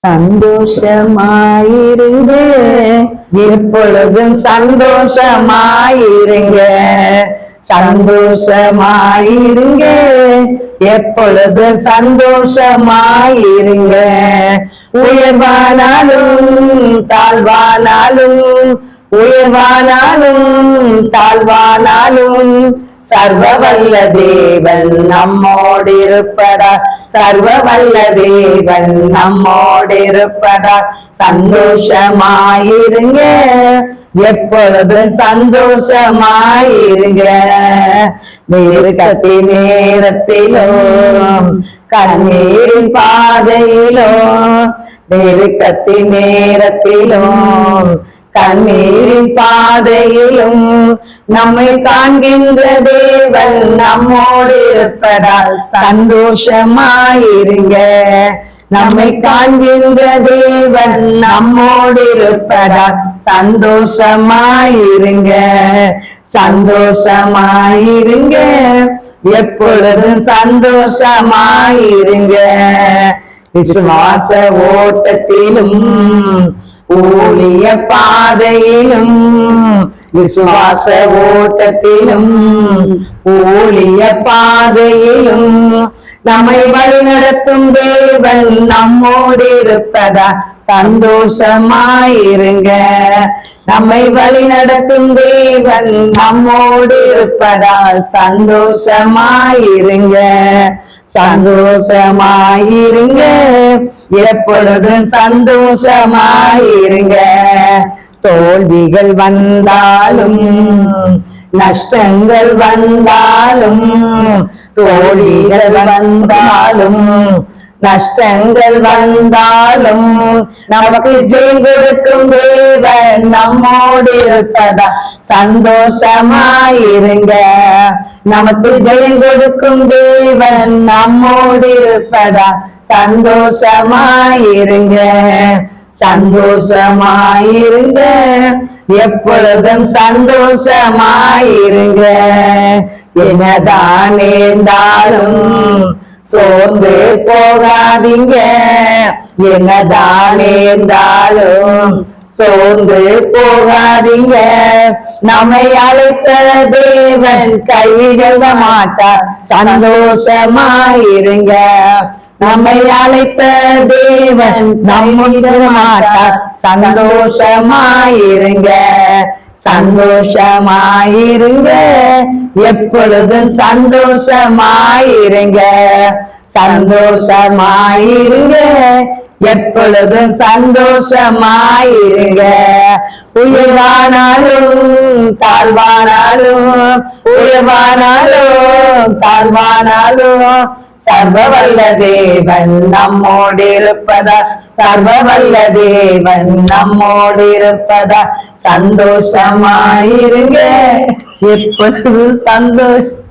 சந்தோஷமாயிருங்க, எப்பொழுதும் சந்தோஷமாயிருங்க. சந்தோஷமாயிருங்க, எப்பொழுதும் சந்தோஷமாயிருங்க. உயர்வானாலும் தாழ்வானாலும், உயர்வானாலும் தாழ்வானாலும் சர்வ வல்ல தேவன் நம்மோடு இருப்பதா, சர்வ வல்ல தேவன் நம்மோடு இருப்பதா. சந்தோஷமாயிருங்க, எப்பொழுதும் சந்தோஷமாயிருங்க. நெருக்கத்தி நேரத்திலும் கண்ணீரின் பாதையிலும், நெருக்கத்தி நேரத்திலும் கண்ணீரின் பாதையிலும் நம்மை காண்கின்ற தேவன் நம்மோடு இருப்பதால் சந்தோஷமாயிருங்க. நம்மை காண்கின்ற தேவன் நம்மோடு இருப்பதால் சந்தோஷமாயிருங்க. சந்தோஷமாயிருங்க, எப்பொழுதும் சந்தோஷமாயிருங்க. விசுவாச ஓட்டத்திலும் ஊழிய பாதையிலும், விசுவாச ஓட்டத்திலும் ஊழிய பாதையிலும் நம்மை வழிநடத்தும் தேவன் நம்மோடு இருப்பதா சந்தோஷமாயிருங்க. நம்மை வழிநடத்தும் தேவன் நம்மோடு இருப்பதால் சந்தோஷமாயிருங்க. சந்தோஷமாயிருங்க, எப்பொழுதும் சந்தோஷமாயிருங்க. தோல்விகள் வந்தாலும் நஷ்டங்கள் வந்தாலும், தோல்விகள் வந்தாலும் நஷ்டங்கள் வந்தாலும் நமக்கு ஜெயம் கொடுக்கும் தேவன் நம்மோடு இருப்பதா சந்தோஷமாயிருங்க. நமக்கு ஜெயம் கொடுக்கும் தேவன் நம்மோடு இருப்பதா சந்தோஷமாயிருங்க. சந்தோஷமாயிருங்க, எப்பொழுதும் சந்தோஷமாயிருங்க. என்னதான் நேர்ந்தாலும் சோர்ந்து போகாதீங்க, என்னதான் நேர்ந்தாலும் சோர்ந்து போகாதீங்க. நம்மை அழைத்த தேவன் கைவிட மாட்டார், சந்தோஷமாயிருங்க. நம்மை அழைத்த தேவன் நம்மிட மாட்டார், சந்தோஷமாயிருங்க. சந்தோஷமாயிருங்க, எப்பொழுதும் சந்தோஷமாயிருங்க. சந்தோஷமாயிருங்க, எப்பொழுதும் சந்தோஷமாயிருங்க. உயர்வானாலும் தாழ்வானாலும், உயர்வானாலும் தாழ்வானாலும் சர்வ வல்ல தேவன் நம்மோடு இருப்பதா, சர்வ வல்ல தேவன் நம்மோடு இருப்பதா. சந்தோஷமாயிருங்க, எப்பொழுதும் சந்தோஷம்.